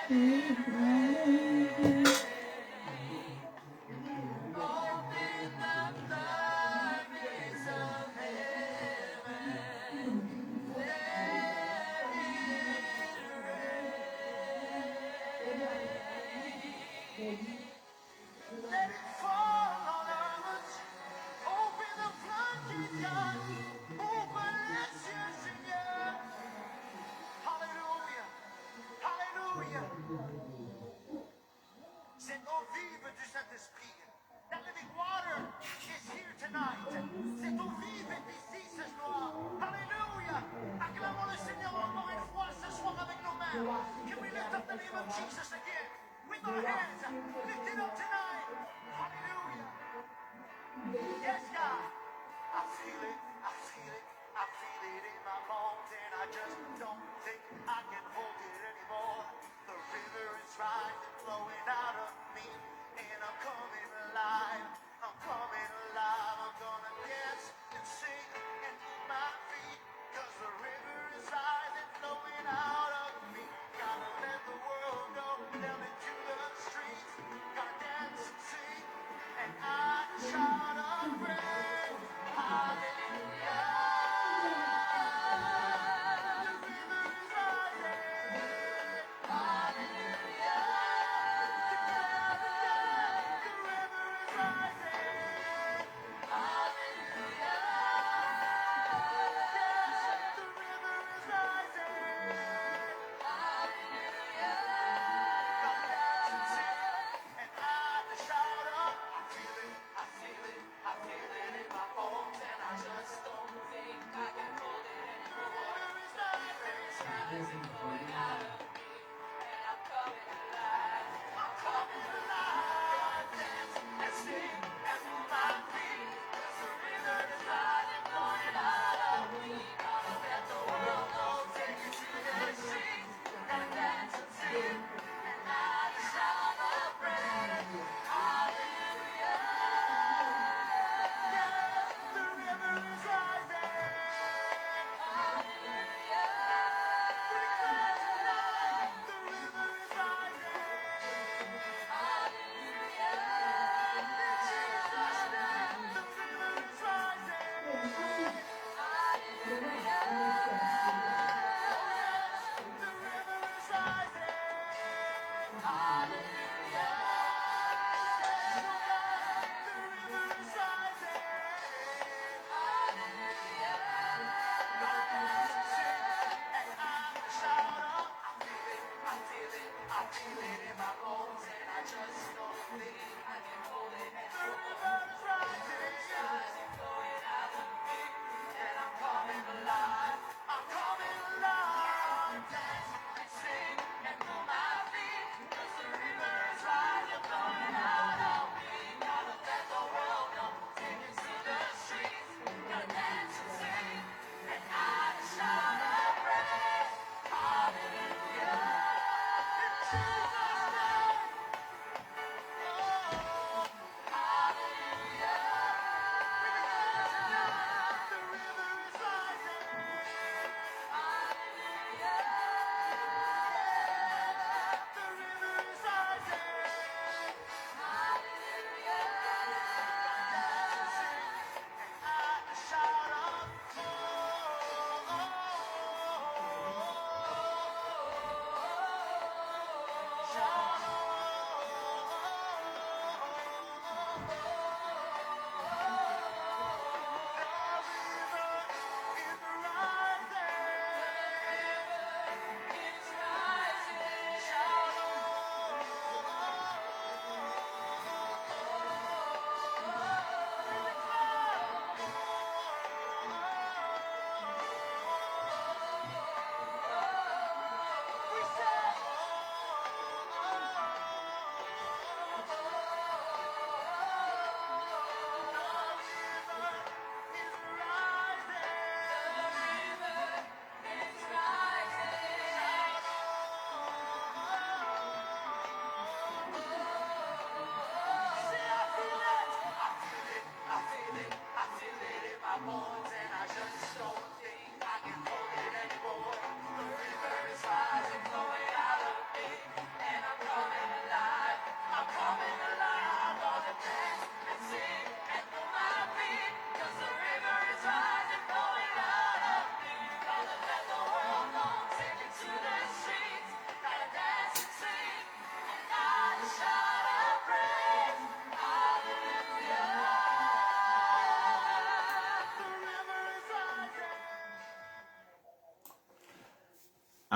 Let it fall on us. Open the floodgates, God. Open, let's just sing it. Hallelujah. Hallelujah. C'est eau vive du Saint-Esprit. That living water is here tonight. Cette eau vive est ici ce soir. Hallelujah. Acclamons le Seigneur encore une fois ce soir avec nos mains. Can we lift up the name of Jesus again? With our hands. Lift it up tonight. Hallelujah. Yes, God. I feel it. I feel it. I feel it in my bones, and I just don't think I can hold it anymore. The river is rising, flowing out of me, and I'm coming alive. I'm coming alive. I'm gonna dance and sing and move my feet, 'cause the river is rising, flowing out of me. Gotta let the world know, down into the streets. Gotta dance and sing, and I shout a praise. Hallelujah.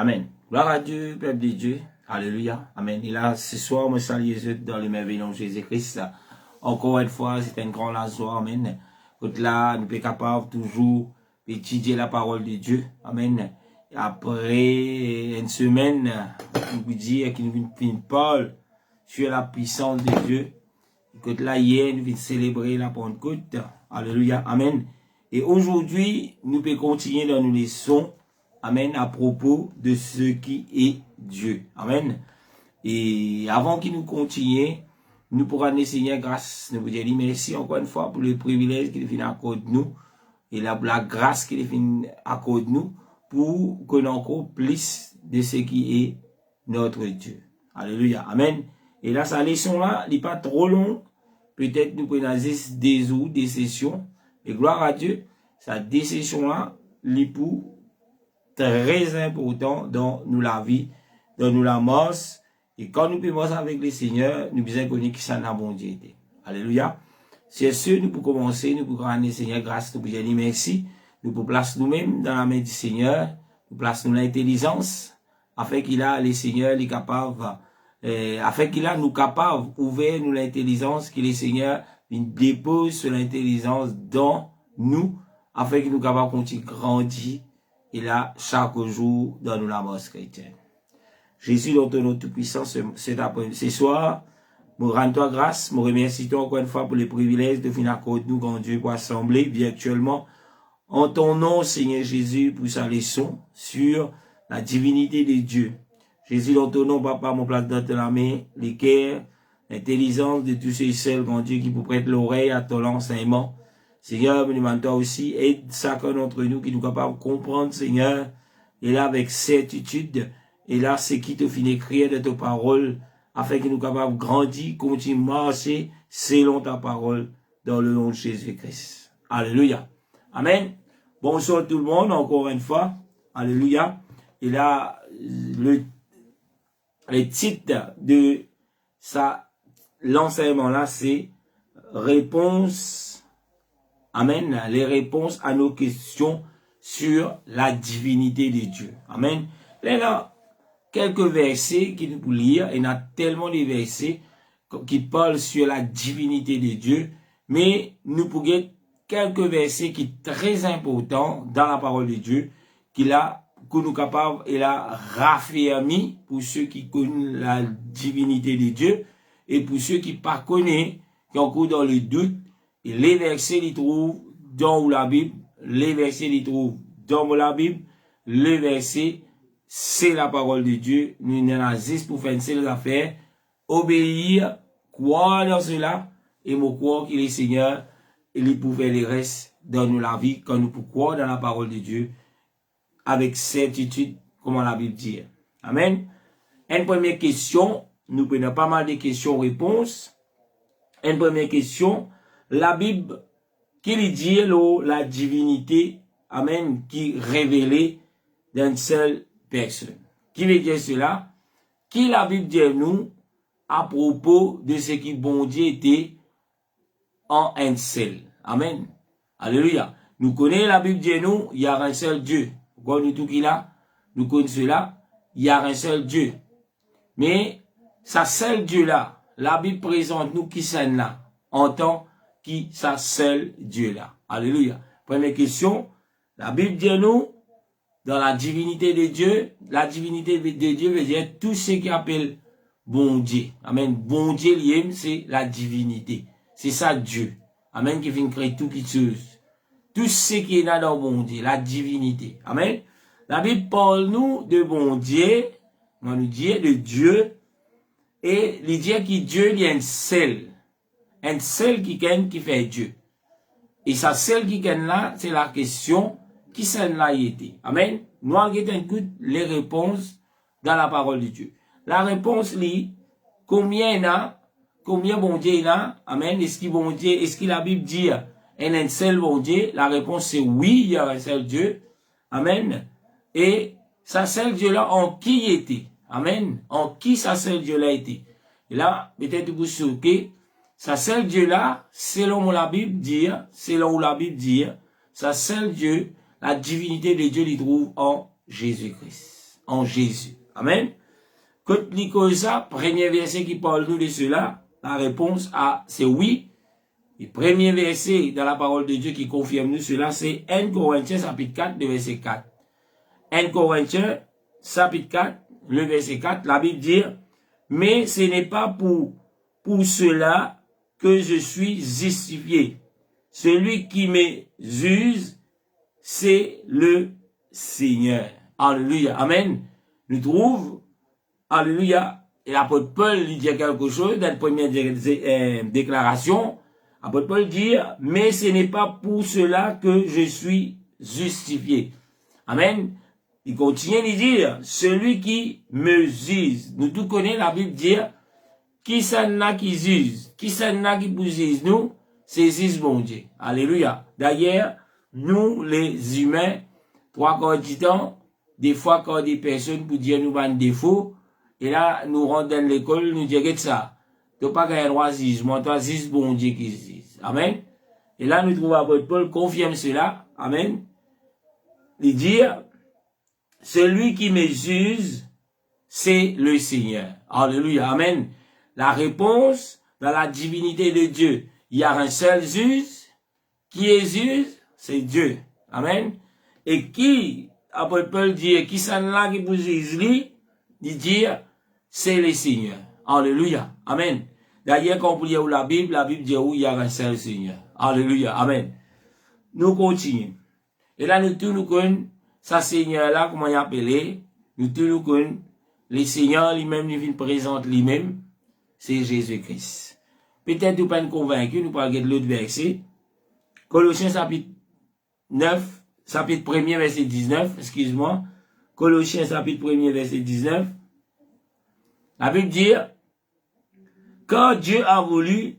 Amen. Gloire à Dieu, peuple de Dieu. Alléluia. Amen. Et là, ce soir, me salue dans le merveilleux nom de Jésus-Christ. Encore une fois, c'est un grand joie. Amen. Donc là, nous sommes capables toujours d'étudier la parole de Dieu. Amen. Et après une semaine, nous vous dire qu'il nous parle sur la puissance de Dieu. Donc là, hier, nous venons célébrer la Pentecôte. Alléluia. Amen. Et aujourd'hui, nous pouvons continuer dans nos leçons. Amen. À propos de ce qui est Dieu. Amen. Et avant qu'il nous continue, nous pourrons nous Seigneur grâce. Nous vous dire merci encore une fois pour le privilège qu'il vient accorder nous. Et la grâce qu'il vient accorder nous pour connaître encore plus de ce qui est notre Dieu. Alléluia. Amen. Et là, sa leçon là, il n'est pas trop long. Peut-être nous prenons des jours, des sessions. Et gloire à Dieu, sa décision là, il est pour très important dans nous la vie, dans nous la mort. Et quand nous pouvons avec le Seigneur, nous besoin connaître qui ça n'a bon Dieu été. Alléluia. C'est sûr, nous pouvons commencer, nous pouvons rendre le Seigneur grâce, nous pouvons dire merci. Nous pouvons placer nous-mêmes dans la main du Seigneur, nous plaçons l'intelligence, afin qu'il a le Seigneur, les capables, afin qu'il a nous capables, ouvert nous l'intelligence, que le Seigneur dépose sur l'intelligence dans nous, afin qu'il nous capable de continuer grandir, et là, chaque jour, dans nous la mort chrétienne. Jésus, dans ton nom tout-puissant, ce soir, me rends-toi grâce, me remercie-toi encore une fois pour le privilège de finir avec nous, grand Dieu, pour assembler virtuellement en ton nom, Seigneur Jésus, pour sa leçon sur la divinité de Dieu. Jésus, dans ton nom, Papa, mon place dans ta main, les cœurs, l'intelligence de tous ceux seuls, grand Dieu, qui vous prêtent l'oreille à ton enseignement. Seigneur, me demande-toi aussi, aide chacun d'entre nous qui nous capable de comprendre, Seigneur, et là, avec certitude, et là, c'est qui te finit écrire de ta parole, afin que nous capables de grandir, continuer à marcher selon ta parole, dans le nom de Jésus-Christ. Alléluia. Amen. Bonsoir tout le monde, encore une fois. Alléluia. Et là, le titre de l'enseignement là, c'est réponse. Amen. Les réponses à nos questions sur la divinité de Dieu. Amen. Là, quelques versets qui nous pour lire. Il y a tellement de versets qui parlent sur la divinité de Dieu. Mais nous pouvons quelques versets qui sont très importants dans la parole de Dieu, que nous capables et la raffermi pour ceux qui connaissent la divinité de Dieu et pour ceux qui ne connaissent pas, qui ont encore dans le doute. Et les versets, ils trouvent dans la Bible. Les versets, ils trouvent dans la Bible. Les versets, c'est la parole de Dieu. Nous n'en juste pour faire une seule affaire. Obéir, croire dans cela, et me croire qu'il est Seigneur, et il pouvait les restes dans la vie, quand nous pouvons croire dans la parole de Dieu, avec certitude, comme la Bible dit. Amen. Une première question, nous prenons pas mal de questions-réponses. Une première question, la Bible, qui dit la divinité, amen, qui révélée d'une seule personne. Qui veut dire cela? Qui la Bible dit nous à propos de ce qui bon Dieu était en un seul. Amen. Alléluia. Nous connaissons la Bible dit nous, il y a un seul Dieu. Pourquoi nous tout qui là? Nous connaissons cela, il y a un seul Dieu. Mais, ça seul Dieu là, la Bible présente nous qui sommes là, en tant qui ça seul Dieu là. Alléluia. Première question, la Bible dit nous, dans la divinité de Dieu, la divinité de Dieu veut dire tout ce qui appelle bon Dieu. Amen. Bon Dieu, c'est la divinité. C'est ça Dieu. Amen. Qui vient créer tout qui chose. Tout ce qui est là dans bon Dieu, la divinité. Amen. La Bible parle nous de bon Dieu, on nous dit de Dieu, et il dit que Dieu il y a un seul qui fait Dieu. Et ça seul qui est là, c'est la question qui celle là y était. Amen. Nous allons écouter les réponses dans la parole de Dieu. La réponse lit combien bon Dieu il a. Amen. Est-ce qu'il bon Dieu, est-ce que la Bible dit un seul bon Dieu? La réponse c'est oui, il y a un seul Dieu. Amen. Et ça seul Dieu là en qui il était. Amen. En qui ça seul Dieu là était. Et là, peut-être vous choquez. Ça seul Dieu là, selon la Bible dit, ça seul Dieu, la divinité de Dieu, il trouve en Jésus-Christ. en Jésus. Amen. Quand nous ça, premier verset qui parle nous de cela, la réponse c'est oui. Le premier verset dans la parole de Dieu qui confirme nous cela, c'est 1 Corinthiens chapitre 4, le verset 4. 1 Corinthiens chapitre 4, le verset 4, la Bible dit, mais ce n'est pas pour cela que je suis justifié. Celui qui me juge, c'est le Seigneur. Alléluia. Amen. Nous trouvons, alléluia, et l'apôtre Paul lui dit quelque chose dans la première déclaration. L'apôtre Paul dit, mais ce n'est pas pour cela que je suis justifié. Amen. Il continue de dire, celui qui me juge. Nous tous connaissons la Bible dire, qui ça n'a qui juge, qui ça n'a qui vous juge, nous, c'est juge bon Dieu. Alléluia. D'ailleurs, nous, les humains, trois quarts du temps, des fois, quand des personnes pour dire nous un défaut, et là, nous rentrons dans l'école, nous disons ça. Tu n'as pas gagné droit jugement, toi, juge bon Dieu qui juge. Amen. Et là, nous trouvons l'apôtre Paul confirme cela. Amen. Il dit, celui qui me juge, c'est le Seigneur. Alléluia. Amen. La réponse, dans la divinité de Dieu, il y a un seul juge. Qui est juge? C'est Dieu. Amen. Et qui, apôtre Paul dit, qui s'en là qui vous juge lui? Il dit, c'est le Seigneur. Alléluia. Amen. D'ailleurs, quand vous lisez la Bible dit où il y a un seul Seigneur. Alléluia. Amen. Nous continuons. Et là, nous tous nous connaissons, ça Seigneur-là, comment il appelé, nous tous nous connaissons, le Seigneur lui-même, il vient présenter lui-même, c'est Jésus-Christ. Peut-être vous pas convaincu, nous parlons de l'autre verset. Colossiens chapitre 9, chapitre 1er, verset 19, excuse-moi. Colossiens chapitre 1er, verset 19. La Bible dit, quand Dieu a voulu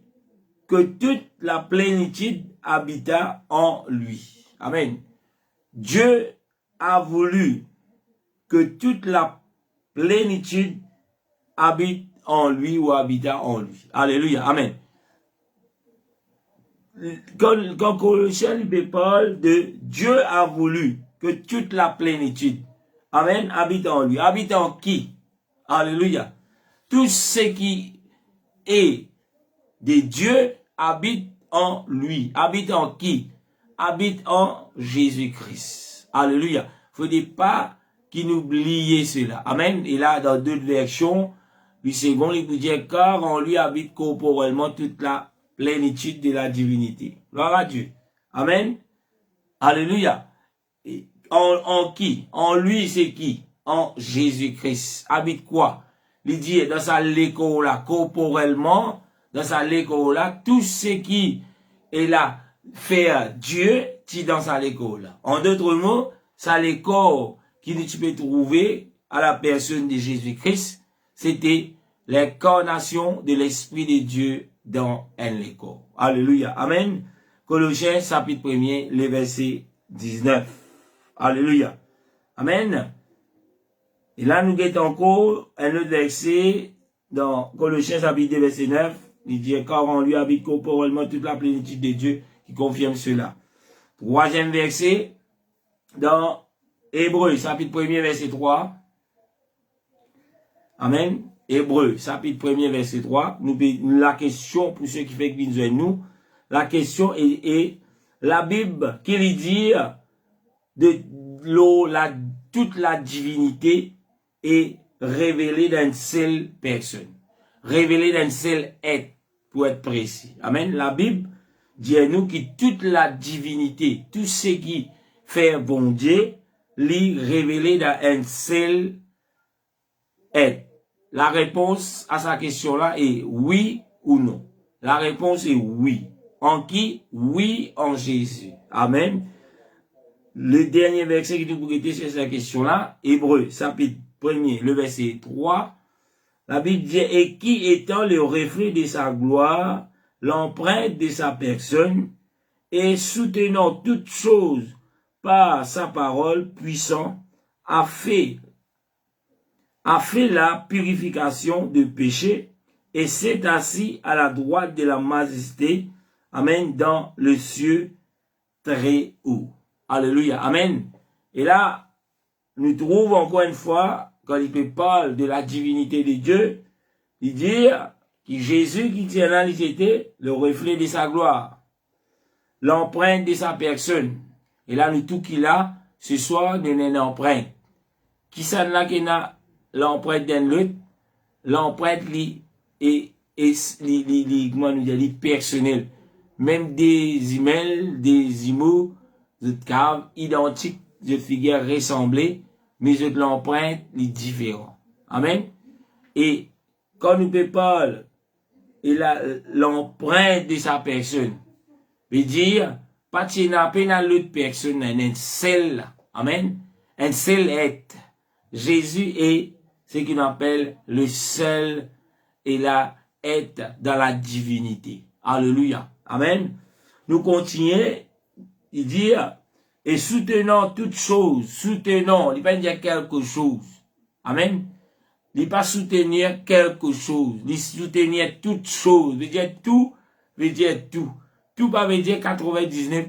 que toute la plénitude habita en lui. Amen. Dieu a voulu que toute la plénitude habite en lui ou habita en lui. Alléluia. Amen. Quand Colossiens parle de Dieu a voulu que toute la plénitude, amen, habite en lui. Habite en qui? Alléluia. Tout ce qui est de Dieu habite en lui. Habite en qui? Habite en Jésus-Christ. Alléluia. Faudrait pas qu'il oublie cela. Amen. Et là, dans d'autres versions, le second, il vous dit, car en lui habite corporellement toute la plénitude de la divinité. Gloire à Dieu. Amen. Alléluia. Et en qui? En lui, c'est qui? En Jésus-Christ. Habite quoi? Il dit, dans sa l'écho là, corporellement, dans sa l'écho là, tout ce qui est là, faire Dieu, tu dans sa l'écho là. En d'autres mots, ça l'écho qui tu peux trouver à la personne de Jésus-Christ, c'était l'incarnation de l'Esprit de Dieu dans un écho. Alléluia. Amen. Colossiens chapitre 1er, le verset 19. Alléluia. Amen. Et là, nous guettons encore un autre verset dans Colossiens chapitre 2, verset 9. Il dit, car en lui habite corporellement toute la plénitude de Dieu qui confirme cela. Troisième verset dans Hébreux chapitre 1er, verset 3. Amen. Hébreux chapitre 1er, verset 3. La question, pour ceux qui font que nous, la question est la Bible qui lui dit de l'eau, toute la divinité est révélée dans une seule personne. Révélée dans une seule être, pour être précis. Amen. La Bible dit à nous que toute la divinité, tout ce qui fait bon Dieu, l'est révélé dans un seul être. La réponse à sa question-là est oui ou non. La réponse est oui. En qui? Oui, en Jésus. Amen. Le dernier verset qui nous pourrait sur cette question-là, Hébreux, chapitre 1er, le verset 3, la Bible dit, et qui étant le reflet de sa gloire, l'empreinte de sa personne, et soutenant toutes choses par sa parole puissante, a fait la purification de péché, et s'est assis à la droite de la majesté, amen, dans le cieux très haut. Alléluia, amen. Et là, nous trouvons encore une fois, quand il parle de la divinité de Dieu, il dit que Jésus qui tient là, il était le reflet de sa gloire, l'empreinte de sa personne. Et là, nous tout qu'il a, ce soir, nous avons une empreinte. Qui ça là qui a l'empreinte d'un autre? L'empreinte comment nous dire, personnel. Même des emails, des mots, de caves identiques, de figures ressemblées, mais de l'empreinte, les différents. Amen. Et quand nous parlons de l'empreinte de sa personne, veut dire, pas qu'il n'y a pas l'autre personne, un seul, amen, un seul être. Jésus est ce qu'on appelle le seul et la être dans la divinité. Alléluia. Amen. Nous continuons, il dit, et soutenant toutes choses, soutenant, il va dire quelque chose. Amen. Il pas soutenir quelque chose, il soutenir toutes choses, veut dire tout, veut dire tout. Tout pas veut dire 99,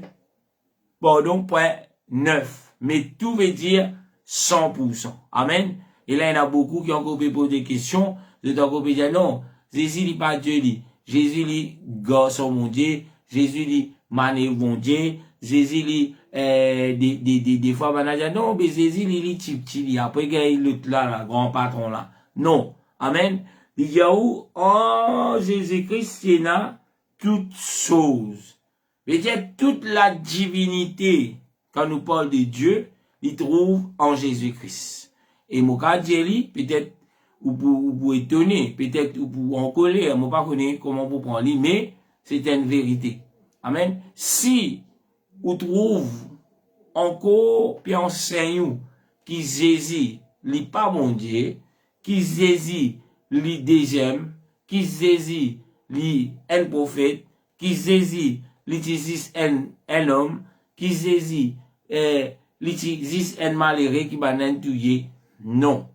pardon, point 9, mais tout veut dire 100%. Amen. Et là, il y en a beaucoup qui ont encore posé des questions, de encore dire non, Jésus n'est pas Dieu, Jésus est garçon mon Dieu, Jésus est mané mon Dieu, Jésus est des fois, on a dit non, mais Jésus est petit, après qu'il y a l'autre là, le grand patron là. Non. Amen. Il y a où, en Jésus-Christ, il y a toutes choses. Mais dire toute la divinité, quand nous parlons de Dieu, il trouve en Jésus-Christ. Et mon cas, peut-être, ou pour étonner, peut-être, ou pour en colère, moi pas connaître comment vous prendre, mais c'est une vérité. Amen. Si, vous trouve encore, puis enseigne qui Jésus, n'est pas mon Dieu, qui Jésus, lui deuxième, qui Jésus, lui un prophète, qui Jésus, l'utilise un homme, qui Jésus, l'utilise un malheureux qui va n'entouiller. Non.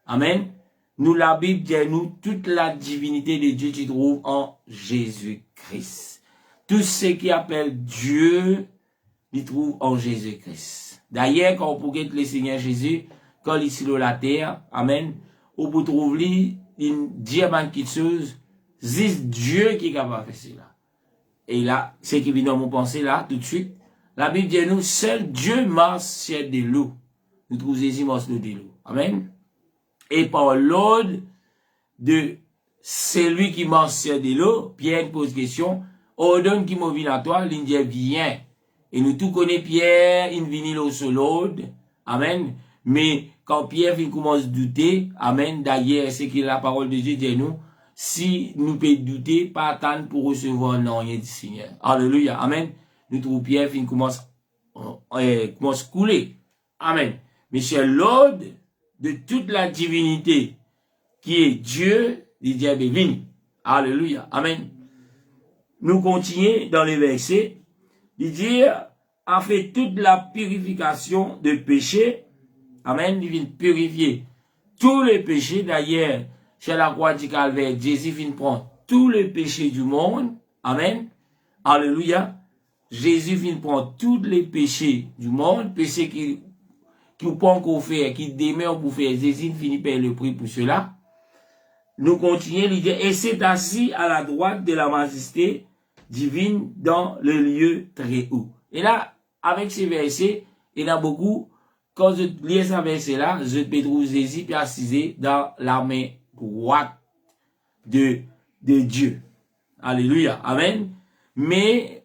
Amen. Nous, la Bible dit nous, toute la divinité de Dieu tu trouves en Jésus-Christ. Tout ce qui appelle Dieu, il trouve en Jésus-Christ. D'ailleurs, quand on pourrait le Seigneur Jésus, quand il est sur la terre, amen, on peut trouver une diamant qui chose, c'est Dieu qui est capable de faire cela. Et là, c'est qui vient dans mon pensée là, tout de suite. La Bible dit nous, seul Dieu marche sur de l'eau. Nous trouvons Jésus marche de l'eau. Amen. Et par l'ordre de celui qui marche sur de l'eau, Pierre pose question, ordonne qui m'a vu à toi, il dit viens. Et nous tous connaissons Pierre, il vient l'eau sur l'ordre. Amen. Mais quand Pierre commence à douter, amen, d'ailleurs, c'est que la parole de Dieu dit nous, si nous pouvons douter, pas attendre pour recevoir non rien du Seigneur. Alléluia. Amen. Nous trouvons Pierre, il commence à couler. Amen. Mais c'est l'ordre de toute la divinité qui est Dieu, il dit, viens. Alléluia. Amen. Nous continuons dans les versets. Il dit, a fait toute la purification de péché. Amen. Il vient purifier tous les péchés. D'ailleurs, chez la croix du Calvaire, Jésus vient prendre tous les péchés du monde. Amen. Alléluia. Jésus vient prendre tous les péchés du monde. Péchés qui ne peut encore faire, qui demeurent pour faire. Jésus finit par le prix pour cela. Nous continuons l'idée. Et c'est assis à la droite de la majesté divine dans le lieu très haut. Et là, avec ces versets, il y en a beaucoup. Quand je lis ces versets-là, je peux trouver Jésus puis assis dans la main droite de Dieu. Alléluia. Amen. Mais,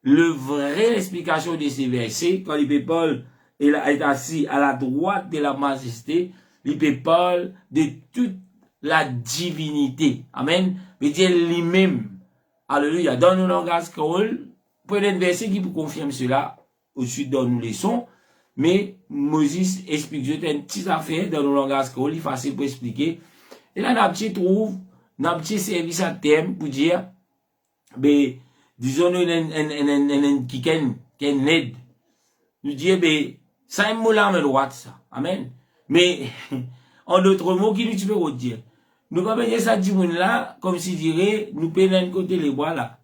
le vraie explication de ces versets, quand il Paul est assis à la droite de la majesté, il parle de toute la divinité. Amen. Il dit lui-même. Alléluia. Dans nos langages créoles, prenez un verset qui vous confirme cela. Au-dessus dans nos leçons. Mais Moses explique juste une petite affaire dans nos langages créoles, il est facile pour expliquer. Et là, on trouve un petit service à terme pour dire, ben, disons, qui aide. Nous dire, ben, ça est mot là, mais droite, ça. Amen. Mais, en d'autres mots, qui nous peut dire? Nous pas dire ça dit là, comme si dirait, nous peut d'un côté les bois là.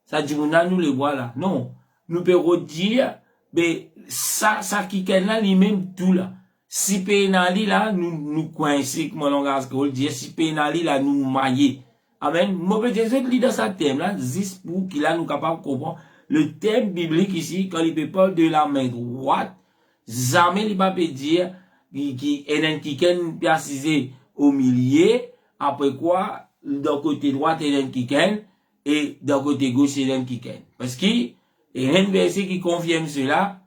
Ça dit là, nous les bois là. Non. Nous peut dire, ben, ça qui est là, lui-même tout là. si pénali là, nous coincés, comme mon langage que dit, si pénali là, nous maillés. Amen. Mauvais Jésus lit dans sa thème là, juste pour qu'il a nous capable de comprendre le thème biblique ici, quand il peut parler de la main droite, jamais il va pas dire, qui est qui assisé au milieu, après quoi, d'un côté droit, il y a qui et d'un côté gauche, il y a qui parce qu'il y a un verset qui confirme cela,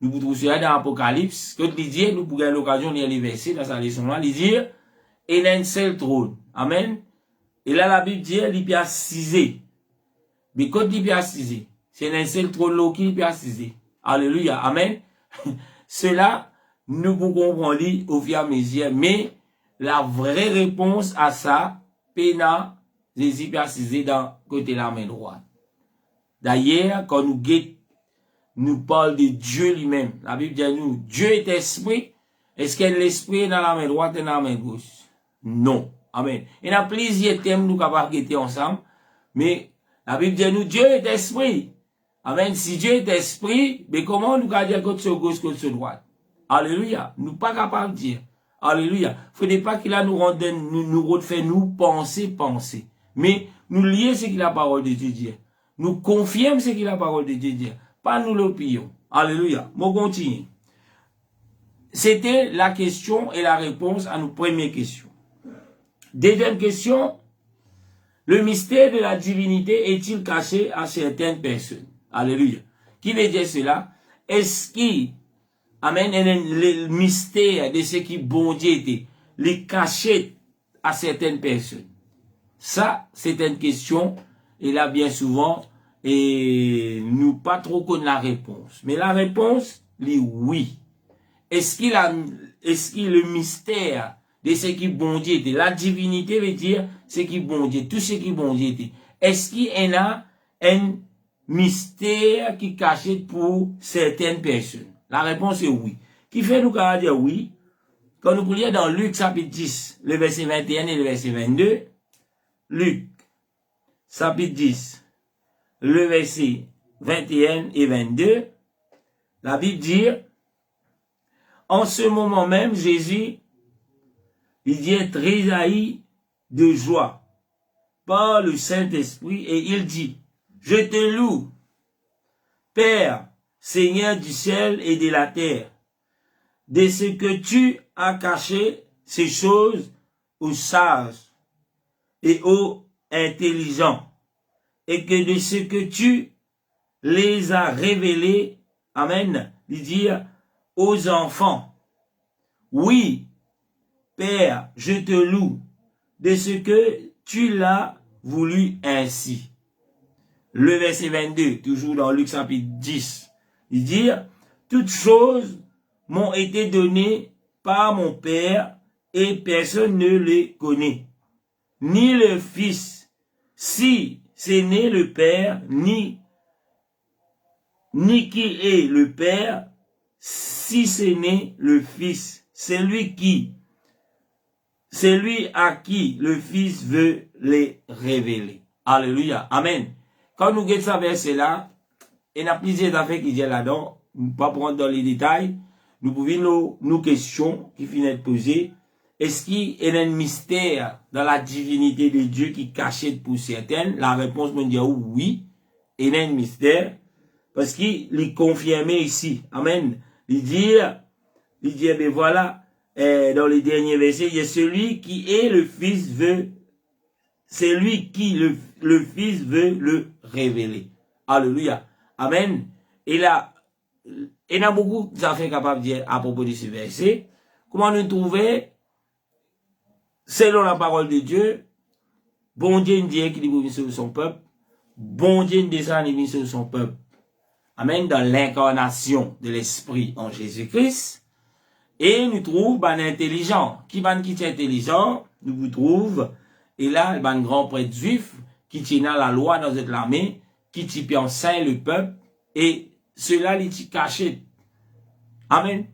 nous pouvons trouver cela dans l'Apocalypse, que il dit, nous pourrons l'occasion de lire les versets dans sa leçon là, il dit, il y a un seul trône. Amen. Et là, la Bible dit, il peut assiser. Mais quand il peut assiser, c'est un seul trône là qui peut assiser. Alléluia. Amen. Cela, nous pouvons comprendre au fur et à mesure, mais la vraie réponse à ça, Péna, Jésus peut assiser dans côté la main droite. D'ailleurs, quand nous parle de Dieu lui-même, la Bible dit à nous, Dieu est esprit. Est-ce qu'il y a l'esprit dans la main droite et dans la main gauche? Non. Amen. Il y a plusieurs thèmes nous capables de guetter ensemble, mais la Bible dit à nous, Dieu est esprit. Amen. Si Dieu est esprit, mais comment nous allons dire côté sur gauche, côté sur droite? Alléluia. Nous pas capables de dire. Alléluia. Faudrait pas qu'il a nous rende, nous refait nous penser. Mais nous lier ce qu'il a parole de Dieu dire. Nous confirme ce qu'il a parole de Dieu dire. Pas nous l'opinion. Alléluia. Mon continue. C'était la question et la réponse à nos premières questions. Deuxième question. Le mystère de la divinité est-il caché à certaines personnes? Alléluia. Qui veut dire cela? Est-ce qu'il amène le mystère de ce qui bon Dieu était, les caché à certaines personnes? Ça, c'est une question, et là, bien souvent, et nous pas trop connaissons la réponse. Mais la réponse, est oui. Est-ce qu'il le mystère de ce qui bon Dieu était, la divinité veut dire ce qui bon Dieu, tout ce qui bon Dieu était. Est-ce qu'il y a un mystère qui est caché pour certaines personnes? La réponse est oui. Qui fait nous dire oui? Quand nous lisons dans Luc chapitre 10, le verset 21 et le verset 22, Luc chapitre 10, le verset 21 et 22, la Bible dit, en ce moment même, Jésus, il dit tressaillit de joie par le Saint-Esprit et il dit, je te loue, Père, Seigneur du ciel et de la terre, de ce que tu as caché ces choses aux sages et aux intelligents, et que de ce que tu les as révélés, amen, dire aux enfants. Oui, Père, je te loue de ce que tu l'as voulu ainsi. Le verset 22, toujours dans Luc chapitre 10, il dit, toutes choses m'ont été données par mon Père et personne ne les connaît, ni le Fils, si ce n'est le Père, ni qui est le Père, si ce n'est le Fils, celui à qui le Fils veut les révéler. Alléluia. Amen. Quand nous regardons ce verset-là, il y a plusieurs affaires qui disent là-dedans, nous ne pouvons pas prendre dans les détails, nous pouvons nos questions qui finissent de poser. Est-ce qu'il y a un mystère dans la divinité de Dieu qui est caché pour certaines? La réponse me dit oui, il y a un mystère, parce qu'il est confirmé ici. Amen. Il dit, ben voilà, dans les derniers versets, il y a celui qui est le Fils veut, c'est lui qui le Fils veut le révéler. Alléluia. Amen. Et là, il y a beaucoup d'affaires capables de dire à propos de ce verset. Comment nous trouver, selon la parole de Dieu, bon Dieu dit qu'il est sur son peuple, bon Dieu descend sur son peuple. Amen. Dans l'incarnation de l'Esprit en Jésus-Christ. Et nous trouvons ban intelligent. Qui est intelligent, nous vous trouvons. Et là, ban grand prêtre juif, qui tient la loi dans cette main, qui type enseigne le peuple, et cela il est caché. Amen.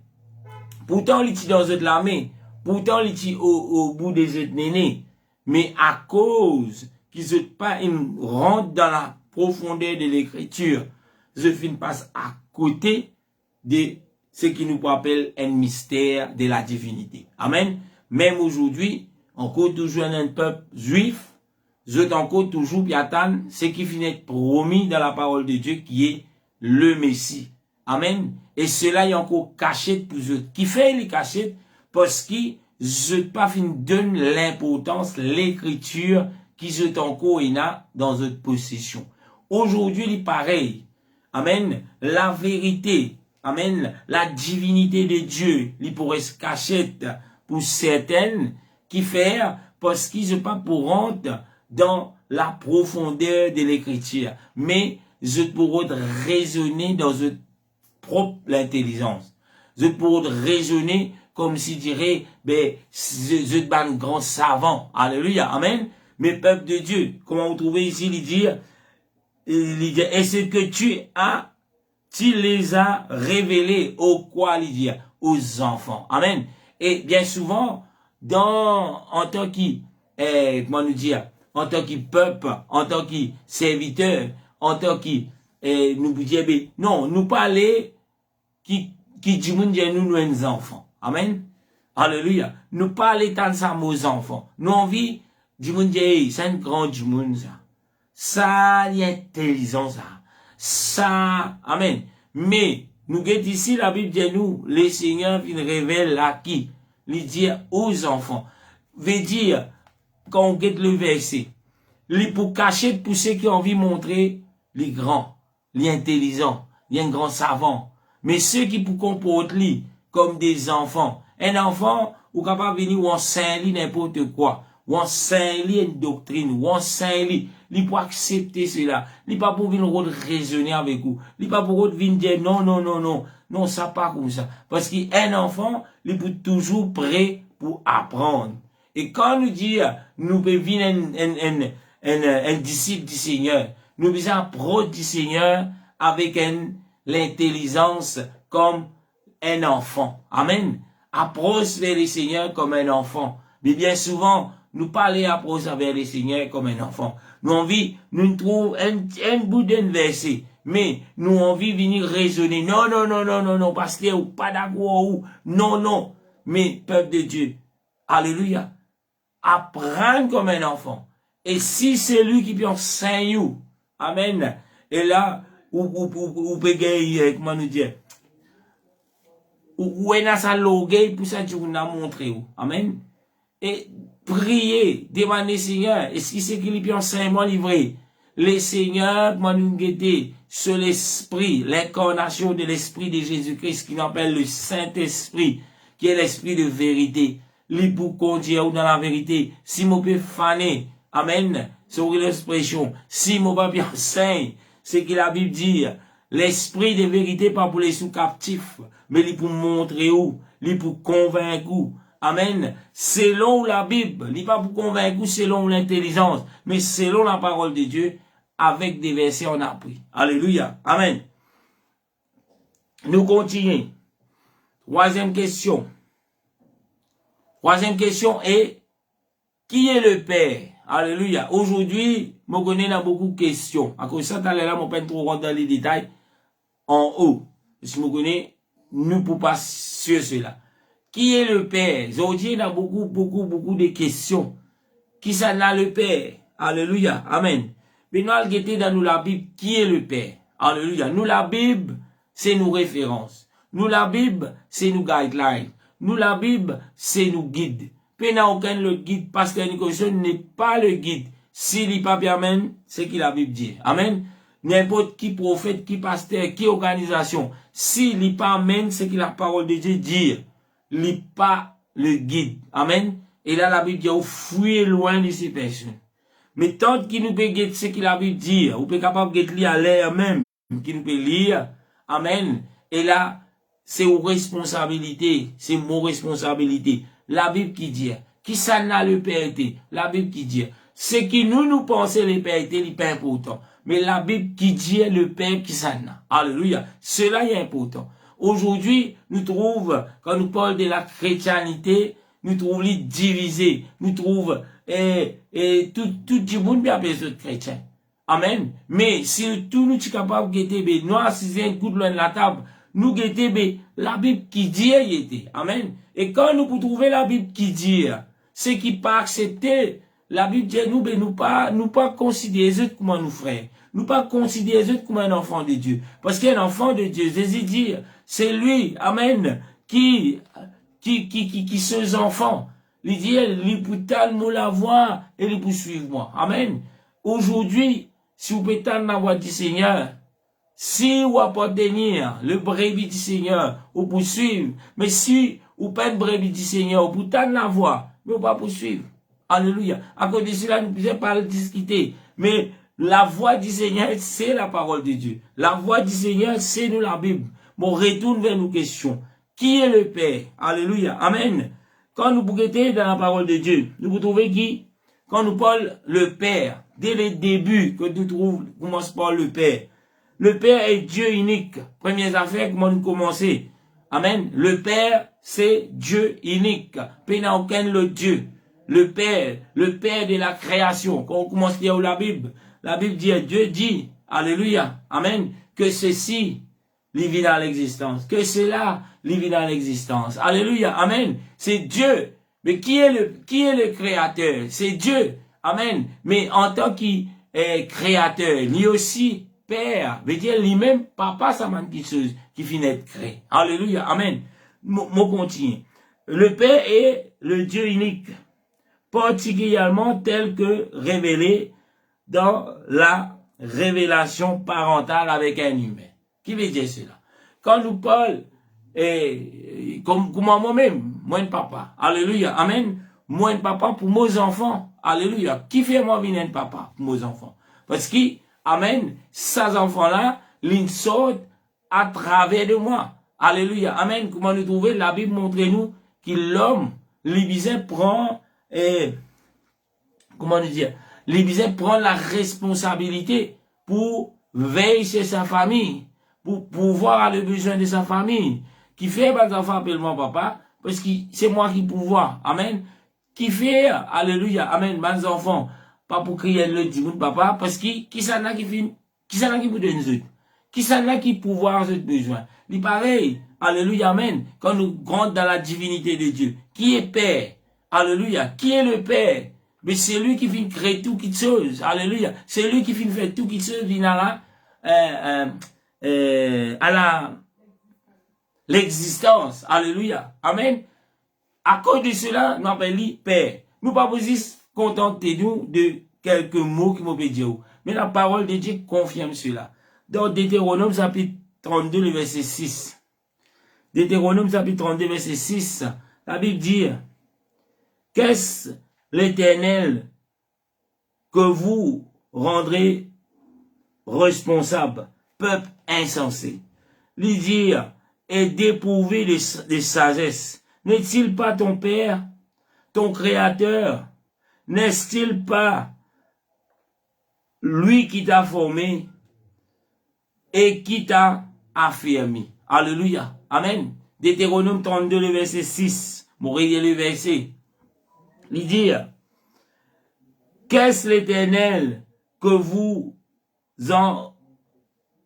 Pourtant, il est dans cette main. Pourtant, il est au bout des nénés. Mais à cause qu'ils ne pas rentrent dans la profondeur de l'écriture, je finis passe à côté de ce qui nous appelle un mystère de la divinité. Amen. Même aujourd'hui, encore toujours un peuple juif, je encore toujours piatan, ce qui finit promis dans la parole de Dieu qui est le Messie. Amen. Et cela est encore caché pour eux. Qui fait les cachettes? Parce que je pas fin donne l'importance, l'écriture qui se encore dans notre possession. Aujourd'hui, il est pareil. Amen. La vérité. Amen. La divinité de Dieu, il pourrait se cacher pour certaines qui faire parce qu'ils ne pas pour rentrer dans la profondeur de l'écriture. Mais je pourrais raisonner dans votre propre intelligence. Je pourrais raisonner comme si dirait, ben, je suis un grand savant. Alléluia. Amen. Mais peuple de Dieu, comment vous trouvez ici, il dit, est-ce que tu les as révélés au quoi, il dit, aux enfants. Amen. Et bien souvent, en tant que, comment nous dire, en tant que peuple, en tant que serviteur, en tant que, nous vous dire, non, nous parler, qui dit, nous enfants. Amen. Alléluia. Nous parler tant ça, aux enfants. Nous envie, du monde, c'est un grand du monde, ça. Ça, il y a intelligence, ça. Ça, amen. Mais, nous guette ici, la Bible dit nous, les seigneurs, ils révèlent à qui? Il dit aux enfants. Veut dire, quand on guette le verset, les pour cacher, pour ceux qui ont envie de montrer les grands, les intelligents, les grands savants. Mais ceux qui pour comporter les comme des enfants. Un enfant, ou capable de venir ou enseigner n'importe quoi, ou enseigner une doctrine, ou enseigner, il peut accepter cela. Il pas pour venir raisonner avec vous. Il pas pour venir dire non, ça pas comme ça. Parce qu'un enfant, il peut toujours prêt pour apprendre. Et quand nous dit, nous pouvons venir un disciple du Seigneur, nous pouvons apprendre du Seigneur avec l'intelligence comme un enfant. Amen. Approche vers le Seigneur comme un enfant. Mais bien souvent, nous parlons approche vers le Seigneur comme un enfant. Nous envie, nous trouvons un bout d'un verset. Mais nous envie venir raisonner. Non, pasteur, ou pas d'accord, ou non. Mais, peuple de Dieu, alléluia, apprendre comme un enfant. Et si c'est lui qui peut enseigner, amen. Et là, ou peut gagner, comment nous dire, ou est sa logué pour ça que nous a montré. Amen. Et prier, demander Seigneur, est-ce que c'est qu'il peut enseignement livré? Les seigneurs, comment nous guetter sur l'esprit, l'incarnation de l'esprit de Jésus-Christ, qui nous appelle le Saint-Esprit, qui est l'esprit de vérité. Lui pour conduire dans la vérité. Si mon peut faner, amen, c'est l'expression. Si mon pas bien enseigner, c'est que la Bible dit, l'esprit de vérité pas pour les sous-captifs, mais lui pour montrer où, lui pour convaincre où. Amen. Selon la Bible, lui pas pour convaincre selon l'intelligence, mais selon la parole de Dieu, avec des versets on a appris. Alléluia. Amen. Nous continuons. Troisième question. Troisième question est, qui est le Père? Alléluia. Aujourd'hui, je connais beaucoup de questions. À cause de ça, là, je ne vais pas trop rentrer dans les détails en haut. Si je connais, nous ne pouvons pas sur cela. Qui est le Père? Aujourd'hui, il y a beaucoup de questions. Qui ça n'a le Père? Alléluia. Amen. Mais nous allons guetter dans nous la Bible. Qui est le Père? Alléluia. Nous, la Bible, c'est nos références. Nous, la Bible, c'est nos guidelines. Nous, la Bible, c'est nos guides. Puis, n'a aucun le guide. Pasteur Nicholson n'est pas le guide. S'il n'est pas bien, amen, c'est qui la Bible dit. Amen. N'importe qui prophète, qui pasteur, qui organisation. S'il n'est pas amen, c'est qui la parole de Dieu dit. Il n'est pas le guide. Amen. Et là, la Bible dit, vous fuyez loin de ces personnes. Mais tant qu'il nous peut guider ce que la Bible dit, vous pouvez capable de lire à l'air même, qui nous peut lire. Amen. Et là, c'est vos responsabilités, c'est mon responsabilité. La Bible qui dit, qui ça n'a le Père été? La Bible qui dit, ce qui nous pensons le Père été, n'est pas important. Mais la Bible qui dit le Père qui ça n'a. Alléluia. Cela est important. Aujourd'hui, nous trouvons, quand nous parlons de la chrétienté, nous trouvons les divisés. Nous trouvons, tout le monde bien besoin de chrétiens. Amen. Mais si tout nous sommes capables de guetter, nous assisons un coup de loin de la table, nous guetter la Bible qui dit y était. Amen. Et quand nous pouvons trouver la Bible qui dit, c'est qui pas accepter, la Bible dit nous pas considérer eux comme nos frères. Nous pas considérer eux comme un enfant de Dieu. Parce qu'un enfant de Dieu, Jésus dit, c'est lui, amen, qui ses enfants. Il dit, il peut tellement la voix et il peut suivre moi. Amen. Aujourd'hui, si vous pouvez tellement la voix du Seigneur, si vous appartenir le brebis du Seigneur, vous pouvez suivre. Mais si vous pas de brebis du Seigneur, vous pouvez tellement la voix, mais vous ne pouvez pas poursuivre. Alléluia. À cause de cela, nous ne pouvons pas le discuter. Mais la voix du Seigneur, c'est la parole de Dieu. La voix du Seigneur, c'est nous la Bible. Bon, retourne vers nos questions. Qui est le Père? Alléluia. Amen. Quand nous regardons dans la parole de Dieu, nous pouvons trouver qui? Quand nous parlons le Père, dès le début que nous trouvons, commence par le Père. Le Père est Dieu unique. Première affaire, comment nous commencer? Amen. Le Père, c'est Dieu unique. Il n'y a aucun autre Dieu. Le Père de la création. Quand on commence à lire la Bible dit, Dieu dit, alléluia, amen, que ceci, il vit dans l'existence. Que cela, il vit dans l'existence. Alléluia, amen. C'est Dieu. Mais qui est le créateur? C'est Dieu. Amen. Mais en tant que créateur, lui aussi, Père, veut dire lui-même, papa, ça m'a dit chose qui finit d'être créé. Alléluia, amen. Mon continue. Le Père est le Dieu unique, particulièrement tel que révélé dans la révélation parentale avec un humain. Qui veut dire cela? Quand nous parlons, comme moi-même, moi un papa, alléluia, amen, moi un papa pour mes enfants, alléluia, qui fait moi venir un papa pour mes enfants? Parce que, amen, ces enfants-là, ils sortent à travers de moi, alléluia, amen, comment nous trouver, la Bible montre nous que l'homme, l'Ibizin prend, comment nous dire, l'Ibizin prend la responsabilité pour veiller sur sa famille, pour pouvoir le besoin de sa famille. Qui fait, mes enfants, appelle-moi papa, parce que c'est moi qui pouvoir. Amen. Qui fait, alléluia, amen, mes enfants, pas pour crier le dit papa, parce que, qui s'en a qui vous donne autres? Qui s'en a qui pouvoir ce besoin? Il pareil, alléluia, amen, quand nous grandissons dans la divinité de Dieu. Qui est Père? Alléluia. Qui est le Père? Mais c'est lui qui vient créer tout qui chose. Alléluia. C'est lui qui vient faire tout qui chose, vient à l'existence. Alléluia. Amen. À cause de cela, nous appelons Père. Nous pas besoin contenter nous de quelques mots qui m'ont dit. Mais la parole de Dieu confirme cela. Dans Deutéronome chapitre 32, le verset 6. Deutéronome chapitre 32, verset 6. La Bible dit, qu'est-ce l'Éternel que vous rendrez responsable, peuple insensé? Lui dire, est dépourvu de sagesse. N'est-il pas ton Père, ton Créateur? N'est-il pas lui qui t'a formé et qui t'a affermi? Alléluia. Amen. Deutéronome 32, le verset 6. Mourir le verset. Lui dire, qu'est-ce l'Éternel que vous en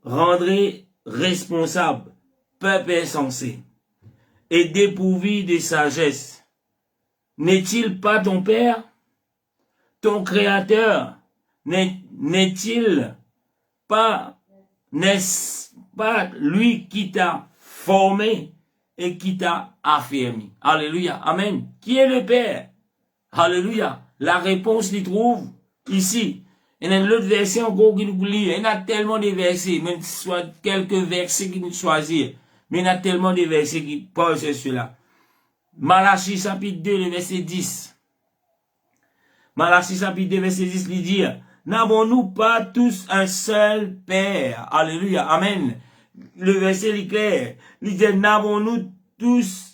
rendrez responsable, peuple insensé, et dépourvu de sagesse? N'est-il pas ton Père, ton Créateur? N'est-il pas, n'est-ce pas lui qui t'a formé et qui t'a affermi? Alléluia. Amen. Qui est le Père? Alléluia. La réponse l'y trouve ici. Il y a un autre verset encore qui nous lit. Il y a tellement de versets, même soit quelques versets qui nous choisissent. Mais il y a tellement de versets qui parlent sur cela. Malachie chapitre 2, le verset 10. Malachie chapitre 2, verset 10, il dit, n'avons-nous pas tous un seul Père? Alléluia. Amen. Le verset est clair. Il dit, n'avons-nous tous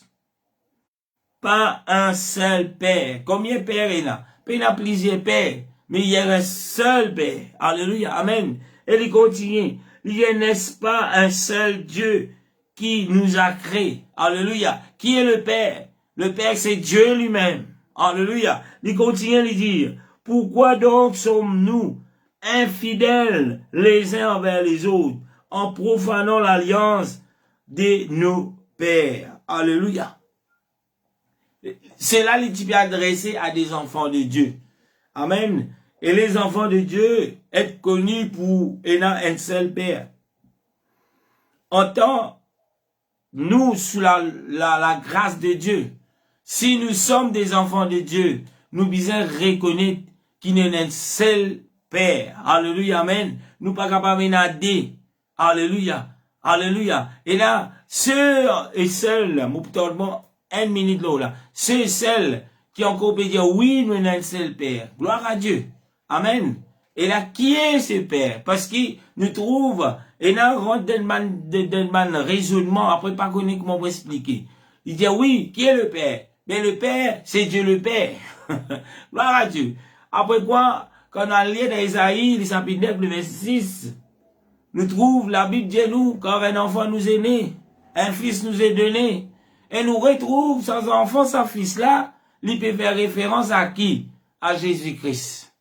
pas un seul Père? Combien de pères il y a? Il y a plusieurs pères, mais il y a un seul Père. Alléluia. Amen. Et il continue. Il y a, n'est-ce pas, un seul Dieu qui nous a créés? Alléluia. Qui est le Père? Le Père, c'est Dieu lui-même. Alléluia. Il continue à lui dire, pourquoi donc sommes-nous infidèles les uns envers les autres, en profanant l'alliance de nos pères. Alléluia. Cela est adressé à des enfants de Dieu. Amen. Et les enfants de Dieu être connus pour ayant un seul père. En tant, nous, sous la grâce de Dieu, si nous sommes des enfants de Dieu, nous devons reconnaître qu'il y a un seul Père. Alléluia, amen. Nous pas capables d'aider. Alléluia, alléluia. Et là, ceux et celles, une minute là, ceux et celles qui ont encore pu dire oui, nous avons un seul Père. Gloire à Dieu. Amen. Et là, qui est ce Père? Parce qu'il nous trouve, et là, on rentre dans un raisonnement, après pas connaître comment vous expliquer. Il dit oui, qui est le Père? Mais le Père, c'est Dieu le Père. Gloire à Dieu. Après quoi, quand on a lu dans Isaïe, le chapitre 9, le verset 6, nous trouve, la Bible dit nous, quand un enfant nous est né, un fils nous est donné, et nous retrouve sans enfant, sans fils là, il peut faire référence à qui? À Jésus-Christ.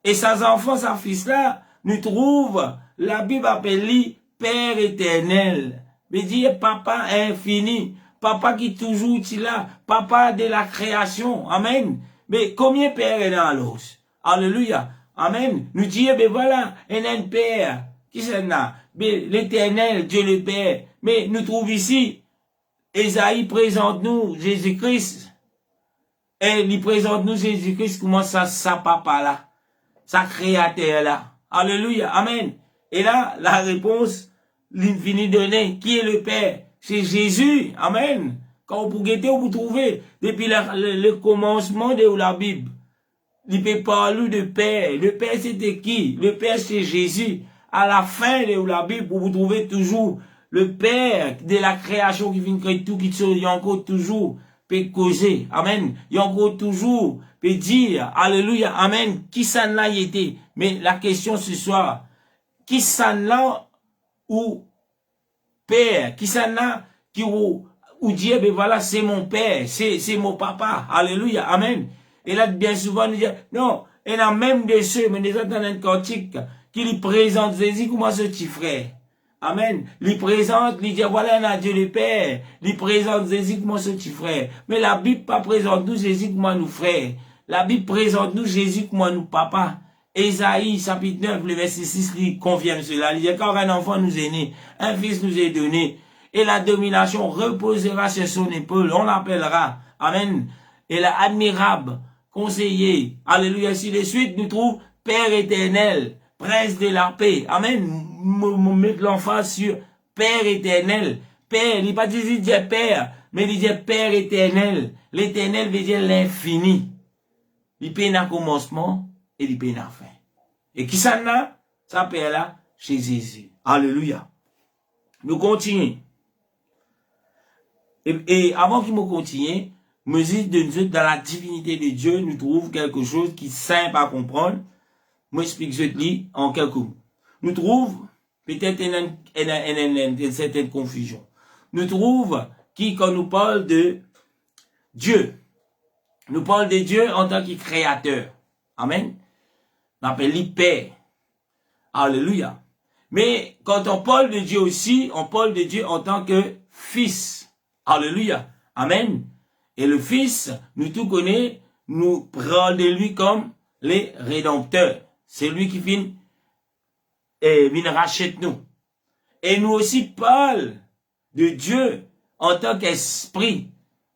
Et sans enfant, sans fils là, nous trouve, la Bible appelle lui Père éternel. Mais dit papa infini. Papa qui toujours là. Papa de la création. Amen. Mais combien de pères est dans l'os? Alléluia. Amen. Nous disons, ben voilà, il y a un père. Qui c'est là? L'éternel, Dieu le Père. Mais nous trouvons ici, Esaïe présente nous Jésus-Christ. Et il présente nous Jésus-Christ, comment ça, sa papa là. Sa créateur là. Alléluia. Amen. Et là, la réponse, l'infini donné, qui est le Père? C'est Jésus. Amen. Quand vous guettez, vous trouvez, depuis le commencement de la Bible, il peut parler de Père. Le Père, c'était qui? Le Père, c'est Jésus. À la fin de la Bible, vous trouvez toujours le Père de la création qui vient créer tout, qui il y a encore toujours, peut causer. Amen. Il y a encore toujours, peut dire, alléluia, amen, qui ça l'a été. Mais la question ce soir, qui ça l'a ou Père, qui ça l'a, qui ou Dieu, ben voilà, c'est mon Père, c'est mon papa, alléluia, amen. Et là, bien souvent, nous disons, non, il y a même des ceux, mais des autres dans un cantique, qui lui présentent Jésus comme ce petit frère. Amen. Lui présente, lui dit, voilà, on a Dieu le Père. Lui présente Jésus comme ce petit frère. Mais la Bible pas présente nous Jésus comme nous frère. La Bible présente nous Jésus comme nous papa. Ésaïe, chapitre 9, le verset 6, lui confirme cela. Il dit, quand un enfant nous est né, un fils nous est donné, et la domination reposera sur son épaule. On l'appellera. Amen. Et l'admirable conseiller. Alléluia. Ainsi de suite, nous trouve Père éternel, Prince de la paix. Amen. Mettre l'emphase sur Père éternel. Père, il n'est pas dit Père, mais il dit Père éternel. L'éternel veut dire l'infini. Il peut un commencement et il peut un fin. Et qui ça là? Ça Père là, chez Jésus. Alléluia. Nous continuons. Et avant qu'il me continue, me dit de nous dans la divinité de Dieu, nous trouvons quelque chose qui est simple à comprendre. Moi, j'explique ce en quelques mots. Nous trouvons peut-être une certaine confusion. Nous trouvons qui, quand nous parle de Dieu, nous parle de Dieu en tant que créateur. Amen. On appelle lui Père. Alléluia. Mais quand on parle de Dieu aussi, on parle de Dieu en tant que Fils. Alléluia. Amen. Et le Fils, nous tout connaissons, nous prenons de lui comme les rédempteurs. C'est lui qui vient racheter nous. Et nous aussi parlons de Dieu en tant qu'esprit.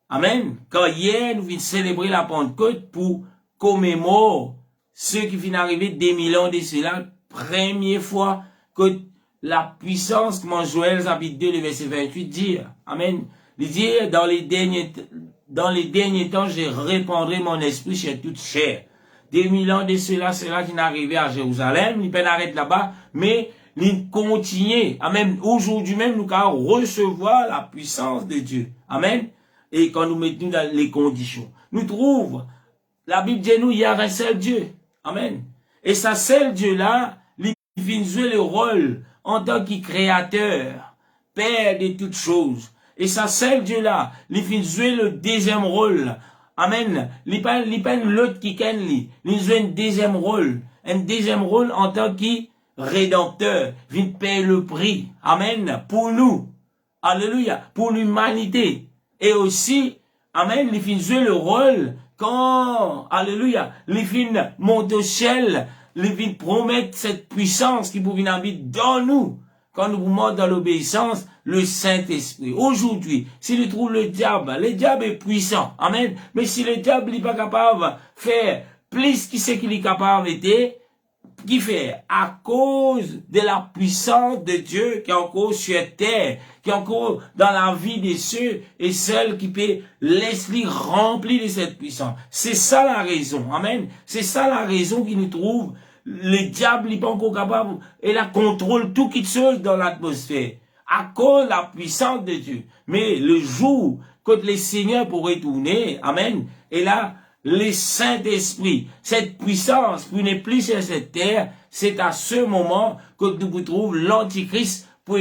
Amen. Quand hier, nous venons célébrer la Pentecôte pour commémorer ceux qui viennent arriver des 1000 ans de cela, première fois que la puissance, comme Joël chapitre 2, le verset 28 dit, amen, il dit, dans les derniers temps, je répandrai mon esprit sur toute chair. Des 1000 ans de cela, c'est là qu'il est arrivé à Jérusalem, il peut arrêter là-bas, mais il continue, amen, aujourd'hui même, nous allons recevoir la puissance de Dieu, amen, et quand nous mettons dans les conditions, nous trouvons, la Bible dit nous, il y a un seul Dieu, amen, et ce seul Dieu-là, il vient jouer le rôle en tant que créateur, Père de toutes choses, et ce seul Dieu-là, il vient jouer le deuxième rôle, amen, il pas l'autre qui ken lui, il joue un deuxième rôle en tant que rédempteur, vient payer le prix, amen, pour nous, Alléluia. Pour l'humanité. Et aussi, amen, il finit jouer le rôle quand, alléluia, il finit monter au ciel, il finit promettre cette puissance qui pouvait habiter dans nous. Quand nous montons dans l'obéissance, le Saint-Esprit. Aujourd'hui, si nous trouvons le diable est puissant. Amen. Mais si le diable n'est pas capable de faire plus qu'il sait qu'il est capable d'être, qui fait à cause de la puissance de Dieu qui est encore sur terre, qui est encore dans la vie de ceux et celles qui peut laisser rempli de cette puissance. C'est ça la raison. Amen. C'est ça la raison qui nous trouve. Le diable n'est pas encore capable et la contrôle tout qui chose dans l'atmosphère. À cause de la puissance de Dieu. Mais le jour que le Seigneur pourrait tourner, amen, et là, le Saint-Esprit, cette puissance qui n'est plus sur cette terre, c'est à ce moment que nous trouvons l'Antichrist pour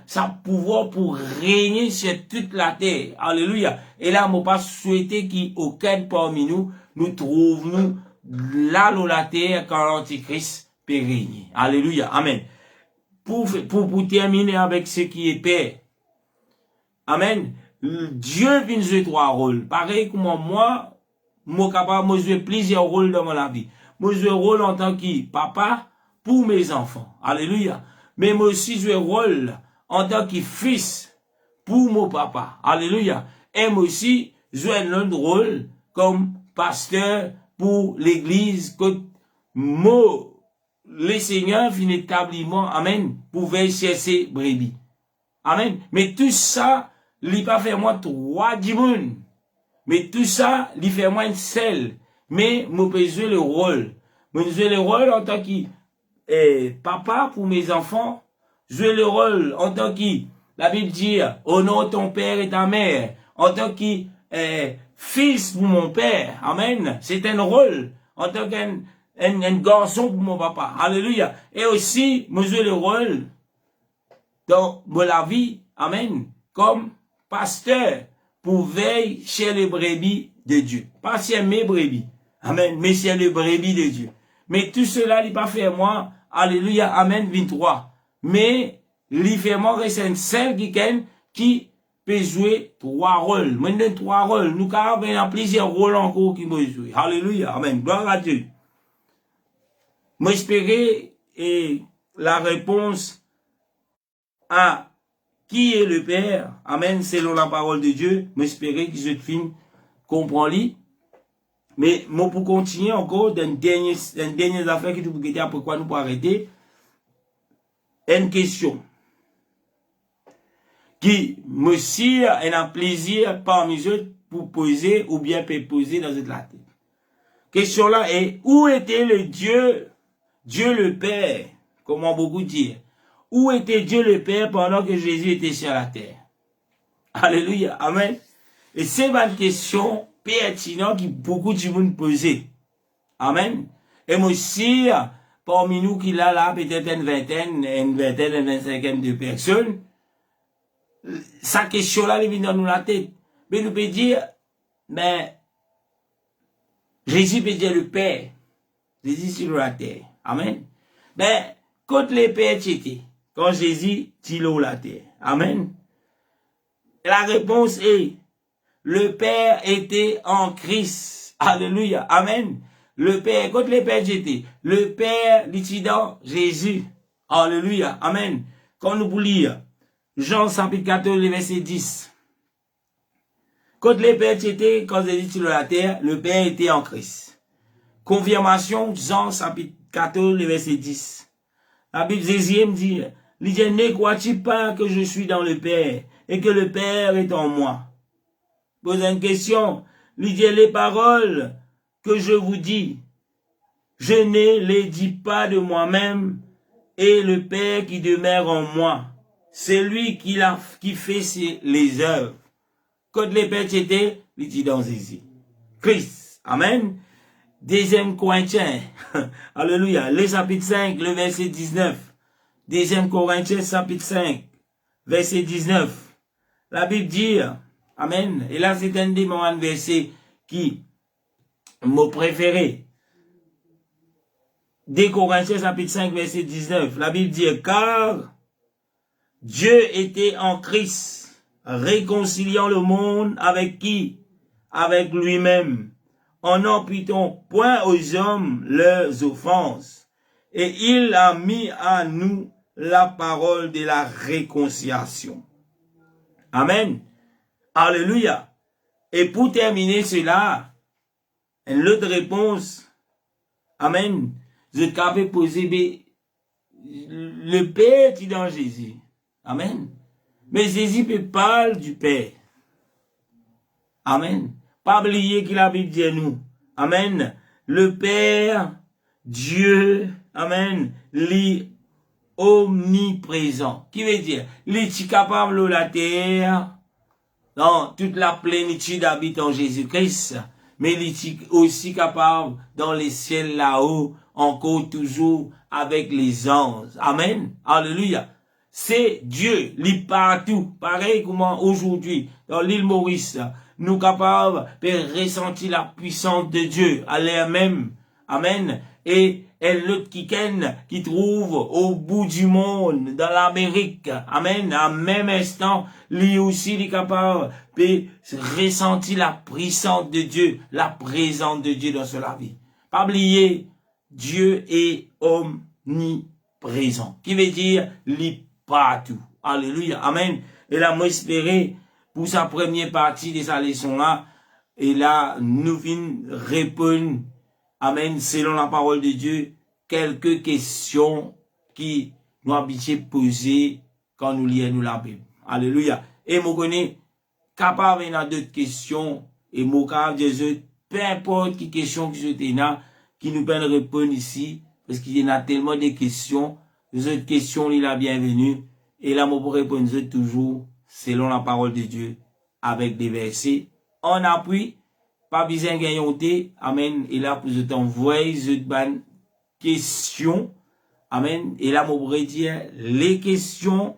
sa pouvoir pour régner sur toute la terre. Alléluia. Et là, je ne pas souhaiter qu'aucun parmi nous trouvions là dans la terre quand l'Antichrist peut régner. Alléluia. Amen. Pour terminer avec ce qui est paix. Amen. Dieu vient jouer trois rôles. Pareil comme moi capable de jouer plusieurs rôles dans ma vie. Moi, je joue rôle en tant que papa pour mes enfants. Alléluia. Mais moi aussi, je joue rôle en tant que fils pour mon papa. Alléluia. Et moi aussi, je joue un autre rôle comme pasteur pour l'église que moi, le Seigneur finit établement, amen, pouvait chercher brebis. Amen. Mais tout ça, il pas fait moi trois dimons. Mais tout ça, il fait moins de sel. Mais, je peux jouer le rôle. Je joue le rôle en tant que papa pour mes enfants. Jouer le rôle en tant que, la Bible dit, honore ton père et ta mère. En tant que fils pour mon père. Amen. C'est un rôle. En tant qu'un garçon pour mon papa. Alléluia. Et aussi, je joue le rôle dans la vie. Amen. Comme pasteur. Pour veiller chez les brebis de Dieu. Pas chez mes brebis. Amen. Mais chez les brebis de Dieu. Mais tout cela, il pas fait moi. Alléluia. Amen. 23. Mais, il fait moi, c'est un seul qui peut jouer trois rôles. Maintenant, trois rôles. Nous, car, il y a plusieurs rôles encore qui peuvent jouer. Alléluia. Amen. Gloire à Dieu. Moi, j'espérais, la réponse à qui est le Père? Amen, selon la parole de Dieu. J'espère que je te comprends-li. Mais moi, pour continuer encore, une dernière affaire qui te vous dire pourquoi nous pas arrêter. Une question. Qui me sire un plaisir parmi eux pour poser ou bien peut poser dans cette latte. Question là est, où était le Dieu le Père? Comment beaucoup dire? Où était Dieu le Père pendant que Jésus était sur la terre? Alléluia. Amen. Et c'est une question pertinente qui beaucoup de monde posent. Amen. Et moi aussi, parmi nous qui là, peut-être une vingtaine, une vingtaine de personnes, sa question-là, elle vient dans nous la tête. Mais nous peut dire, mais, Jésus peut dire le Père. Jésus sur la terre. Amen. Mais, quand les pères étaient, quand Jésus dit l'eau la terre. Amen. La réponse est, le Père était en Christ. Alléluia. Amen. Le Père, quand les pères étaient, le Père était dans Jésus. Alléluia. Amen. Quand nous lire Jean chapitre 14, verset 10. Quand les pères étaient, quand Jésus sur la terre, le Père était en Christ. Confirmation, Jean chapitre 14, verset 10. La Bible Jésus me dit, ne crois-tu pas que je suis dans le Père et que le Père est en moi? Pose une question. Les paroles que je vous dis, je ne les dis pas de moi-même, et le Père qui demeure en moi, c'est lui qui fait les œuvres. Quand les pères étaient, il dit dans Jésus. Christ. Amen. Deuxième Corinthiens. Alléluia. Le chapitre 5, le verset 19. Deuxième Corinthiens, chapitre 5, verset 19. La Bible dit, amen. Et là, c'est un des moments versets qui m'a préféré. 2 Corinthiens, chapitre 5, verset 19. La Bible dit, car Dieu était en Christ. réconciliant le monde avec qui? Avec lui-même, en n'imputant point aux hommes leurs offenses. Et il a mis à nous la parole de la réconciliation. Amen. Alléluia. Et pour terminer cela, une autre réponse. Amen. Je suis capable de poser le Père qui est dans Jésus. Amen. Mais Jésus peut parler du Père. Amen. Pas oublier que la Bible dit à nous. Amen. Le Père, Dieu, amen, l'est omniprésent. Qui veut dire, il est capable de la terre, dans toute la plénitude habite en Jésus-Christ, mais il est aussi capable dans les ciels là-haut, encore toujours avec les anges. Amen. Alléluia. C'est Dieu, il est partout. Pareil comme aujourd'hui, dans l'île Maurice, nous capables de ressentir la puissance de Dieu à l'air-même. Amen. Et l'autre qui trouve au bout du monde, dans l'Amérique. Amen. À même instant, lui aussi, il est capable de ressentir la puissance de Dieu, la présence de Dieu dans sa vie. Pas oublier, Dieu est omniprésent. Qui veut dire, il est partout. Alléluia. Amen. Et là, moi, espérer, pour sa première partie de sa leçon-là, et là, nous venons répondre, amen, selon la parole de Dieu, quelques questions qui nous habituent poser quand nous lisons la Bible. Alléluia. Et moi, connais, capable d'en d'autres questions, et moi, capable de peu importe qui question que je t'ai là, qui nous peuvent répondre ici, parce qu'il y en a tellement de questions, les autres questions, il est la bienvenue, et là, moi, pour répondre toujours, selon la parole de Dieu, avec des versets, en appui, pas besoin de gagner, amen, et là, pour t'envoyer une question, amen, et là, moi, pourrais dire, les questions,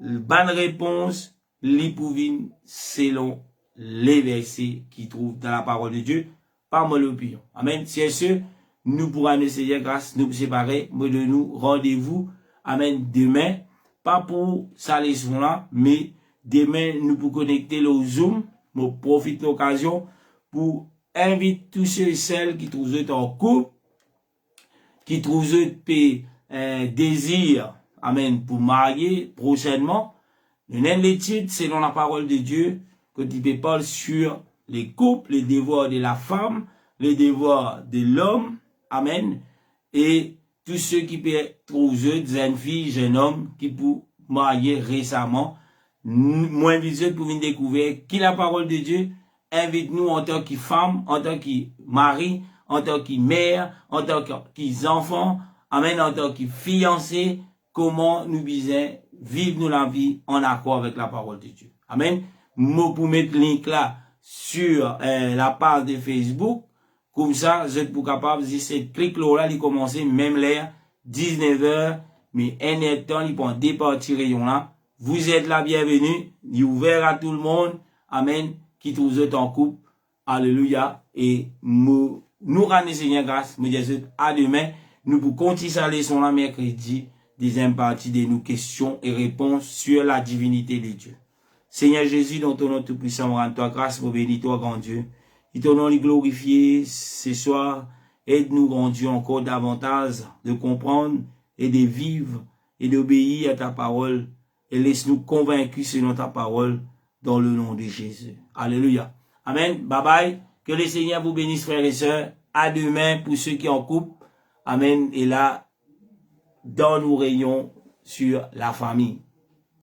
bonne réponse, les pouvines, selon les versets qui trouvent dans la parole de Dieu, pas moi l'opinion. Amen. C'est ce, nous pourrons nous Seigneur grâce, nous séparer, mais de nous, rendez-vous, amen, demain, pas pour sa leçon là, mais demain, nous pour connecter le Zoom, je profite de l'occasion pour inviter tous ceux et celles qui trouvent en couple, qui trouvent désir, amen, pour marier prochainement. Nous avons l'étude selon la parole de Dieu, que tu parle sur les couples, les devoirs de la femme, les devoirs de l'homme, amen, et tous ceux qui peuvent trouver jeunes filles, jeunes hommes, qui peuvent marier récemment, moins visuel pour venir découvrir qui la parole de Dieu, invite-nous en tant que femme, en tant que mari, en tant que mère, en tant qu'enfants, amen, en tant que fiancés, comment nous disons vivre nous la vie en accord avec la parole de Dieu. Amen. Moi pour mettre le link là sur la page de Facebook, comme ça, vous êtes pour capable de dire cette clic là, il commence même l'air 19h, mais un temps, il peut départir rayon là. Vous êtes la bienvenue, il est ouvert à tout le monde. Amen. Qui trouve en couple. Alléluia. Et nous rendons Seigneur grâce. Nous disons à demain. Nous pour continuer sa leçon la mercredi. Deuxième partie de nos questions et réponses sur la divinité de Dieu. Seigneur Jésus, dans ton nom tout puissant, rends toi grâce pour bénir toi, grand Dieu. Et ton nom est glorifié ce soir. Aide-nous, grand Dieu, encore davantage de comprendre et de vivre et d'obéir à ta parole. Et laisse-nous convaincus selon ta parole dans le nom de Jésus. Alléluia. Amen. Bye bye. Que le Seigneur vous bénisse, frères et sœurs. À demain pour ceux qui en couple. Amen. Et là, dans nos rayons sur la famille.